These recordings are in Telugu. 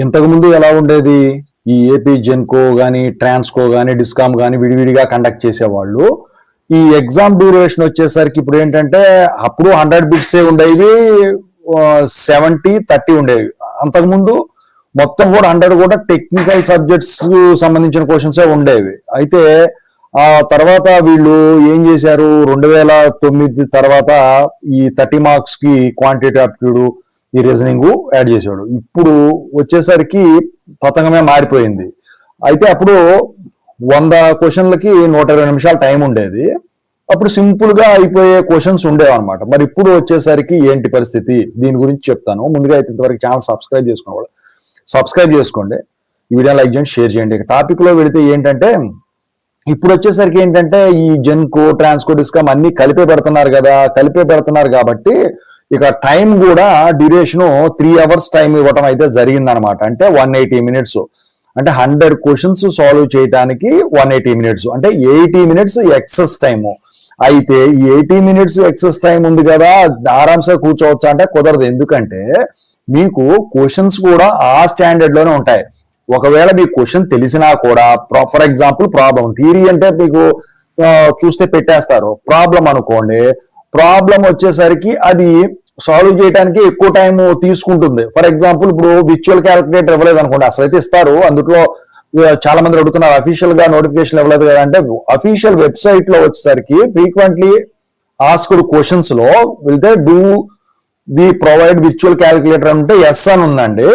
ఇంతకుముందు ఎలా ఉండేది? ఈ ఏపీ జెన్కో కానీ, ట్రాన్స్కో కానీ, డిస్కామ్ కానీ విడివిడిగా కండక్ట్ చేసేవాళ్ళు. ఈ ఎగ్జామ్ డ్యూరేషన్ వచ్చేసరికి ఇప్పుడు ఏంటంటే అప్పుడు 100 బిట్సే ఉండేవి, 70-30 ఉండేవి. అంతకుముందు మొత్తం కూడా 100 కూడా టెక్నికల్ సబ్జెక్ట్స్ సంబంధించిన క్వశ్చన్సే ఉండేవి. అయితే ఆ తర్వాత వీళ్ళు ఏం చేశారు, 2009 తర్వాత ఈ 30 మార్క్స్ కి క్వాంటిటీ ఆప్టిట్యూడ్, ఈ రీజనింగ్ యాడ్ చేసాడు. ఇప్పుడు వచ్చేసరికి పతంగమే మారిపోయింది. అయితే అప్పుడు 100 క్వశ్చన్లకి 120 నిమిషాల టైం ఉండేది. అప్పుడు సింపుల్ గా అయిపోయే క్వశ్చన్స్ ఉండేవి అనమాట. మరి ఇప్పుడు వచ్చేసరికి ఏంటి పరిస్థితి, దీని గురించి చెప్తాను. ముందుగా అయితే ఇంతవరకు ఛానల్ సబ్స్క్రైబ్ చేసుకోవాలి, సబ్స్క్రైబ్ చేసుకోండి, ఈ వీడియో లైక్ చేయండి, షేర్ చేయండి. టాపిక్ లో వెళితే ఏంటంటే ఇప్పుడు వచ్చేసరికి ఏంటంటే ఈ జెన్కో, ట్రాన్స్కో, డిస్కామ్ అన్ని కలిపే పెడుతున్నారు కదా. కలిపే పెడుతున్నారు కాబట్టి ఇక టైం కూడా డ్యూరేషన్ 3 hours టైం ఇవ్వటం అయితే జరిగిందనమాట. అంటే 180 minutes, అంటే 100 క్వశ్చన్స్ సాల్వ్ చేయడానికి 180 minutes, అంటే 80 minutes ఎక్సెస్ టైము. అయితే ఈ 80 minutes ఎక్సెస్ టైం ఉంది కదా, ఆరామ్సే కూర్చోవచ్చు అంటే కుదరదు. ఎందుకంటే మీకు క్వశ్చన్స్ కూడా ఆ స్టాండర్డ్ లోనే ఉంటాయి. ఒకవేళ మీకు క్వశ్చన్ తెలిసినా కూడా, ఫర్ ఎగ్జాంపుల్ ప్రాబ్లం, థియరీ అంటే మీకు చూస్తే పెట్టేస్తారు. ప్రాబ్లం అనుకోండి, ప్రాబ్లం వచ్చేసరికి అది సాల్వ్ చేయడానికి ఎక్కువ టైం తీసుకుంటుంది. ఫర్ ఎగ్జాంపుల్ ఇప్పుడు విర్చువల్ క్యాలిక్యులేటర్ ఇవ్వలేదు అనుకోండి, అసలు అయితే ఇస్తారు, అందులో చాలా మంది అడుగుతున్నారు అఫీషియల్ గా నోటిఫికేషన్ ఇవ్వలేదు కదా అంటే, అఫీషియల్ వెబ్సైట్ లో వచ్చేసరికి ఫ్రీక్వెంట్లీ ఆస్క్డ్ క్వశ్చన్స్ లో వెళ్తే do we provide virtual calculator అంటే ఎస్ అని ఉందండి.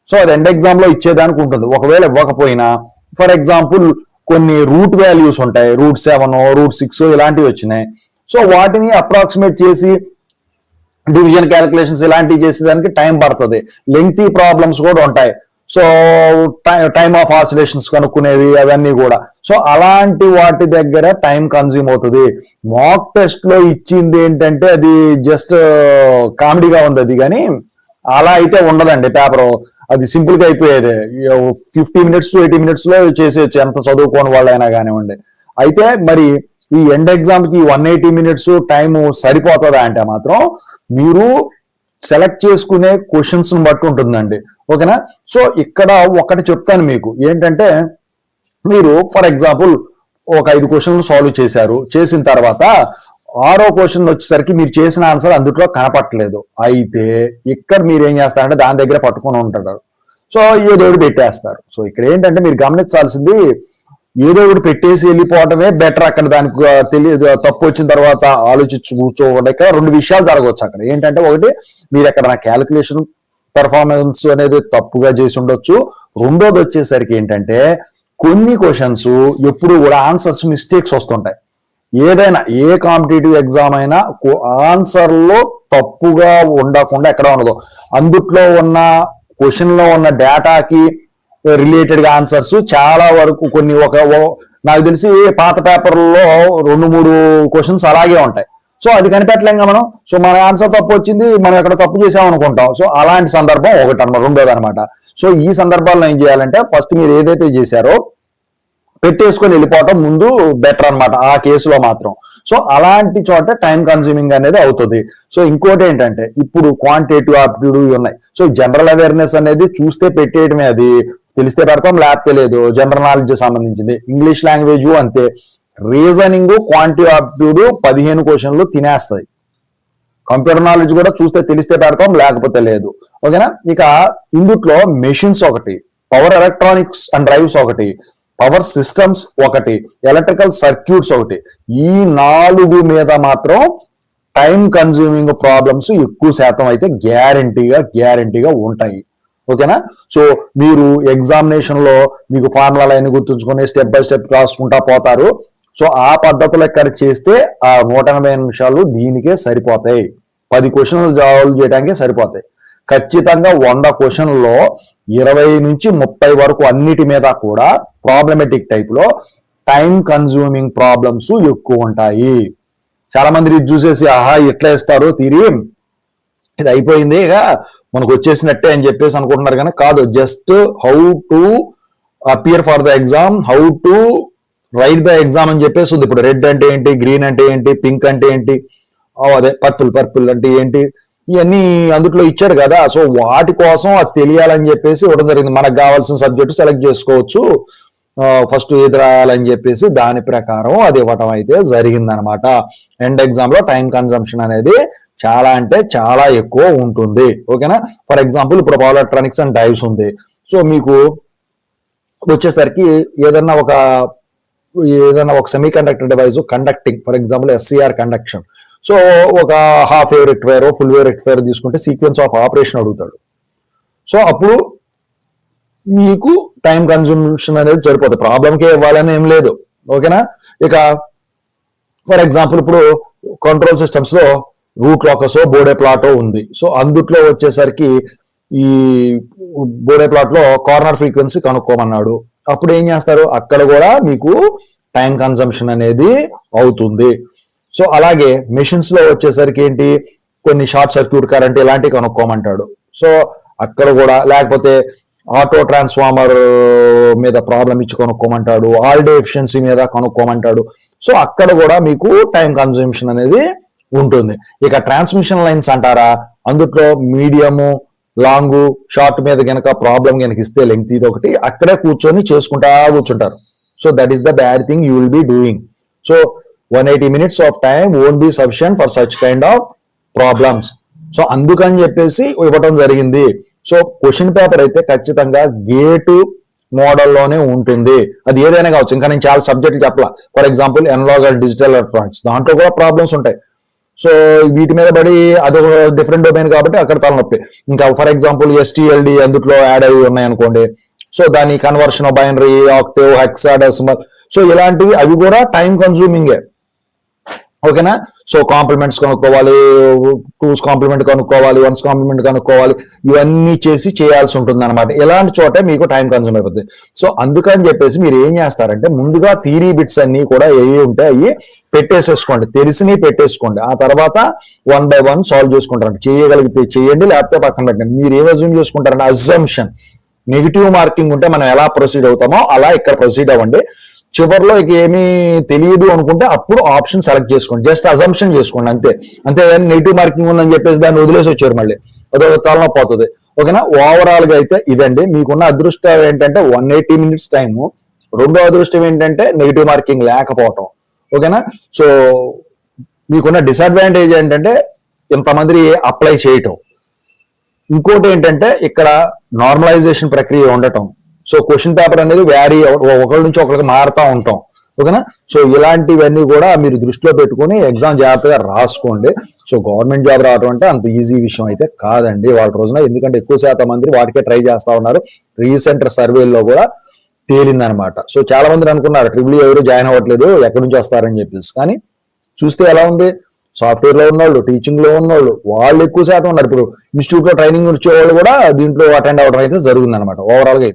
సో అది ఎండ్ ఎగ్జామ్ లో ఇచ్చేదానికి ఉంటుంది. ఒకవేళ ఇవ్వకపోయినా, ఫర్ ఎగ్జాంపుల్ కొన్ని రూట్ వాల్యూస్ ఉంటాయి, రూట్ 7, రూట్ 6 ఇలాంటివి వచ్చినాయి. సో వాటిని అప్రాక్సిమేట్ చేసి డివిజన్ క్యాలిక్యులేషన్స్ ఇలాంటివి చేసేదానికి టైం పడుతుంది. లెంగ్తీ ప్రాబ్లమ్స్ కూడా ఉంటాయి. సో టైమ్ ఆఫ్ ఆసిలేషన్స్ కనుక్కునేవి అవన్నీ కూడా. సో అలాంటి వాటి దగ్గర టైం కన్జ్యూమ్ అవుతుంది. మాక్ టెస్ట్ లో ఇచ్చింది ఏంటంటే అది జస్ట్ కామెడీగా ఉంది అది, కానీ అలా అయితే ఉండదండి. పేపర్ అది సింపుల్ గా అయిపోయేది. 50 minutes to 80 minutes లో చేసేయచ్చు, ఎంత చదువుకోని వాళ్ళైనా కానివ్వండి. అయితే మరి ఈ ఎండ్ ఎగ్జామ్ కి 180 minutes టైం సరిపోతుందా అంటే మాత్రం మీరు సెలెక్ట్ చేసుకునే క్వశ్చన్స్ బట్టి ఉంటుందండి. ఓకేనా? సో ఇక్కడ ఒకటి చెప్తాను మీకు ఏంటంటే, మీరు ఫర్ ఎగ్జాంపుల్ ఒక 5 క్వశ్చన్లు సాల్వ్ చేశారు. చేసిన తర్వాత 6వ క్వశ్చన్ వచ్చేసరికి మీరు చేసిన ఆన్సర్ అందులో కనపట్టలేదు. అయితే ఇక్కడ మీరు ఏం చేస్తారంటే దాని దగ్గర పట్టుకొని ఉంటారు. సో ఏదో ఒకటి పెట్టేస్తారు. సో ఇక్కడ ఏంటంటే మీరు గమనించాల్సింది, ఏదో ఒకటి పెట్టేసి వెళ్ళిపోవటమే బెటర్. అక్కడ దానికి తెలియదు, తప్పు వచ్చిన తర్వాత ఆలోచించి కూర్చోవడం. ఇక్కడ 2 విషయాలు జరగవచ్చు అక్కడ. ఏంటంటే ఒకటి, మీరు ఎక్కడ నా క్యాలిక్యులేషన్ పెర్ఫార్మెన్స్ అనేది తప్పుగా చేసి ఉండొచ్చు. రెండోది వచ్చేసరికి ఏంటంటే కొన్ని క్వశ్చన్స్ ఎప్పుడు కూడా ఆన్సర్స్ మిస్టేక్స్ వస్తుంటాయి. ఏదైనా ఏ కాంపిటేటివ్ ఎగ్జామ్ అయినా ఆన్సర్ లో తప్పుగా ఉండకుండా ఎక్కడ ఉండదు. అందుట్లో ఉన్న క్వశ్చన్ లో ఉన్న డేటాకి రిలేటెడ్ గా ఆన్సర్స్ చాలా వరకు కొన్ని నాకు తెలిసి పాత పేపర్లో 2-3 క్వశ్చన్స్ అలాగే ఉంటాయి. సో అది కనిపెట్టలేం మనం. సో మన ఆన్సర్ తప్పు వచ్చింది, మనం ఎక్కడ తప్పు చేసామనుకుంటాం. సో అలాంటి సందర్భం ఒకటి అన్నమాట. రెండోది అనమాట. సో ఈ సందర్భాల్లో ఏం చేయాలంటే, ఫస్ట్ మీరు ఏదైతే చేశారో పెట్టేసుకొని వెళ్ళిపోవటం ముందు బెటర్ అనమాట ఆ కేసులో మాత్రం. సో అలాంటి చోట టైం కన్స్యూమింగ్ అనేది అవుతుంది. సో ఇంకోటి ఏంటంటే, ఇప్పుడు క్వాంటిటేటివ్ ఆప్టిట్యూడ్ ఉన్నాయి. సో జనరల్ అవేర్నెస్ అనేది చూస్తే పెట్టేయటమే, అది తెలిస్తే పెడతాం, లేకపోతే లేదు. జనరల్ నాలెడ్జ్ సంబంధించింది. ఇంగ్లీష్ లాంగ్వేజ్ అంతే. రీజనింగ్, క్వాంటిటీ ఆప్టిట్యూడ్ 15 క్వశ్చన్లు తినేస్తాయి. కంప్యూటర్ నాలెడ్జ్ కూడా చూస్తే తెలిస్తే పెడతాం, లేకపోతే లేదు. ఓకేనా? ఇక ఇందుట్లో మెషిన్స్ ఒకటి, పవర్ ఎలక్ట్రానిక్స్ అండ్ డ్రైవ్స్ ఒకటి, పవర్ సిస్టమ్స్ ఒకటి, ఎలక్ట్రికల్ సర్క్యూట్స్ ఒకటి. ఈ 4 మీద మాత్రం టైం కన్స్యూమింగ్ ప్రాబ్లమ్స్ ఎక్కువ శాతం అయితే గ్యారంటీగా ఉంటాయి. ఓకేనా? సో మీరు ఎగ్జామినేషన్ లో మీకు ఫార్ములా లైన్ గుర్తుంచుకొని స్టెప్ బై స్టెప్ రాసుకుంటా పోతారు. సో ఆ పద్ధతులు ఎక్కడ చేస్తే ఆ 180 నిమిషాలు దీనికే సరిపోతాయి. 10 క్వశ్చన్స్ సాల్వ్ చేయడానికే సరిపోతాయి. ఖచ్చితంగా 100 క్వశ్చన్లో 20 నుంచి 30 వరకు అన్నిటి మీద కూడా ప్రాబ్లమెటిక్ టైప్ లో టైం కన్స్యూమింగ్ ప్రాబ్లమ్స్ ఎక్కువ ఉంటాయి. చాలా మంది ఇది చూసేసి ఎట్లా ఇస్తారు థియరీ, ఇది అయిపోయింది ఇక మనకు వచ్చేసినట్టే అని చెప్పేసి అనుకుంటున్నారు. కానీ కాదు. Just how to appear for the exam, how to right the exam అని చెప్పేసి ఉంది. ఇప్పుడు రెడ్ అంటే ఏంటి, గ్రీన్ అంటే ఏంటి, పింక్ అంటే ఏంటి, అదే పర్పుల్ అంటే ఏంటి, ఇవన్నీ అందుట్లో ఇచ్చాడు కదా. సో వాటి కోసం అది తెలియాలని చెప్పేసి ఇవ్వడం జరిగింది. మనకు కావాల్సిన సబ్జెక్టు సెలెక్ట్ చేసుకోవచ్చు, ఫస్ట్ ఏది రాయాలని చెప్పేసి దాని ప్రకారం అది ఇవ్వటం అయితే జరిగిందనమాట. ఎండ్ ఎగ్జామ్ లో టైం కన్సంప్షన్ అనేది చాలా అంటే చాలా ఎక్కువ ఉంటుంది. ఓకేనా. ఫర్ ఎగ్జాంపుల్ ఇప్పుడు పవర్ ఎలక్ట్రానిక్స్ అండ్ డైవ్స్ ఉంది. సో మీకు వచ్చేసరికి ఏదన్నా ఒక semiconductor device conducting, for example SCR conduction. So ఒక half wave rectifier, full wave rectifier తీసుకుంటే సీక్వెన్స్ ఆఫ్ ఆపరేషన్ అడుగుతాడు. సో అప్పుడు మీకు టైం కన్సంప్షన్ అనేది సరిపోతుంది, ప్రాబ్లంకే ఇవ్వాలని ఏం లేదు. ఓకేనా. ఇక ఫర్ ఎగ్జాంపుల్ ఇప్పుడు కంట్రోల్ సిస్టమ్స్ లో రూట్ లాకర్స్, బోడే ప్లాటో ఉంది. సో అందుట్లో వచ్చేసరికి ఈ బోడే ప్లాట్ లో కార్నర్ ఫ్రీక్వెన్సీ కనుక్కోమన్నాడు. అప్పుడు ఏం చేస్తారు, అక్కడ కూడా మీకు టైం కన్సంప్షన్ అనేది అవుతుంది. సో అలాగే మెషిన్స్ లో వచ్చేసరికి ఏంటి, కొన్ని షార్ట్ సర్క్యూట్ కరెంట్ ఇలాంటివి కనుక్కోమంటాడు. సో అక్కడ కూడా, లేకపోతే ఆటో ట్రాన్స్ఫార్మర్ మీద ప్రాబ్లం ఇచ్చి కనుక్కోమంటాడు, ఆల్డే ఎఫిషియన్సీ మీద కనుక్కోమంటాడు. సో అక్కడ కూడా మీకు టైం కన్సంప్షన్ అనేది ఉంటుంది. ఇక ట్రాన్స్మిషన్ లైన్స్ అంటారా, అందుట్లో మీడియము, లాంగ్, షార్ట్ మీద కనుక ప్రాబ్లం కనుక ఇస్తే లెంగ్త్ ఇది ఒకటి అక్కడే కూర్చొని కూర్చుంటారు. So that is the bad thing you will be doing. So 180 minutes of time won't be sufficient for such kind of problems. So అందుకని చెప్పేసి ఇవ్వటం జరిగింది. సో క్వశ్చన్ పేపర్ అయితే ఖచ్చితంగా గేటు మోడల్లోనే ఉంటుంది. అది ఏదైనా కావచ్చు. ఇంకా నేను చాలా సబ్జెక్టులు చెప్పాల. For example analogue and digital electronics, దాంట్లో కూడా ప్రాబ్లమ్స్ ఉంటాయి. సో వీటి మీద పడి అది డిఫరెంట్ డొమైన్ కాబట్టి అక్కడ తలనొప్పి. ఇంకా ఫర్ ఎగ్జాంపుల్ STLD అందుట్లో యాడ్ అయ్యి ఉన్నాయి అనుకోండి. సో దాని conversion, binary, Octave, hexadecimal, so ఇలాంటివి అవి కూడా టైం కన్సూమింగే. ఓకేనా. సో కాంప్లిమెంట్స్ కనుక్కోవాలి, టూస్ కాంప్లిమెంట్ కనుక్కోవాలి, వన్స్ కాంప్లిమెంట్ కనుక్కోవాలి, ఇవన్నీ చేయాల్సి ఉంటుంది అనమాట. ఇలాంటి చోటే మీకు టైం కన్సూమ్ అయిపోతుంది. సో అందుకని చెప్పేసి మీరు ఏం చేస్తారంటే ముందుగా థియరీ బిట్స్ అన్ని కూడా ఏవి ఉంటే అవి పెట్టేసేసుకోండి, తెలిసినవి పెట్టేసుకోండి. ఆ తర్వాత 1 by 1 సాల్వ్ చేసుకుంటారండి. చేయగలిగితే చేయండి, లేకపోతే పక్కన పెట్టండి. మీరు ఏం అజ్యూమ్ చేసుకుంటారంటే అజంప్షన్, నెగిటివ్ మార్కింగ్ ఉంటే మనం ఎలా ప్రొసీడ్ అవుతామో అలా ఇక్కడ ప్రొసీడ్ అవ్వండి. చివరిలో ఇక ఏమీ తెలియదు అనుకుంటే అప్పుడు ఆప్షన్ సెలెక్ట్ చేసుకోండి, జస్ట్ అజంప్షన్ చేసుకోండి అంతే. నెగిటివ్ మార్కింగ్ ఉందని చెప్పేసి దాన్ని వదిలేసి వచ్చారు, మళ్ళీ అదొక తలనొప్పి అవుతుంది. ఓకేనా. ఓవరాల్ గా అయితే ఇదండి మీకున్న అదృష్టం ఏంటంటే 180 minutes టైము. రెండో అదృష్టం ఏంటంటే నెగిటివ్ మార్కింగ్ లేకపోవటం. ఓకేనా. సో మీకున్న డిసడ్వాంటేజ్ ఏంటంటే ఇంతమంది అప్లై చేయటం. ఇంకోటి ఏంటంటే ఇక్కడ నార్మలైజేషన్ ప్రక్రియ ఉండటం. సో క్వశ్చన్ పేపర్ అనేది వ్యారీ, ఒకరి నుంచి ఒకరికి మారుతూ ఉంటాం. ఓకేనా. సో ఇలాంటివన్నీ కూడా మీరు దృష్టిలో పెట్టుకుని ఎగ్జామ్ జాగ్రత్తగా రాసుకోండి. సో గవర్నమెంట్ జాబ్ రావడం అంటే అంత ఈజీ విషయం అయితే కాదండి వాళ్ళ రోజున, ఎందుకంటే ఎక్కువ శాతం మంది వాటికే ట్రై చేస్తా ఉన్నారు. రీసెంట్ సర్వేల్లో కూడా తేలిందనమాట. సో చాలా మంది అనుకున్నారు ట్రిపుల్ ఎవరు జాయిన్ అవ్వట్లేదు, ఎక్కడి నుంచి వస్తారని చెప్పేసి. కానీ చూస్తే ఎలా ఉంది, సాఫ్ట్వేర్ లో ఉన్నోళ్ళు, టీచింగ్ లో ఉన్నోళ్ళు వాళ్ళు ఎక్కువ శాతం ఉన్నారు. ఇప్పుడు ఇన్స్టిట్యూట్ లో ట్రైనింగ్ వచ్చే వాళ్ళు కూడా దీంట్లో అటెండ్ అవ్వడం అయితే జరుగుతుంది అనమాట ఓవరాల్ గా.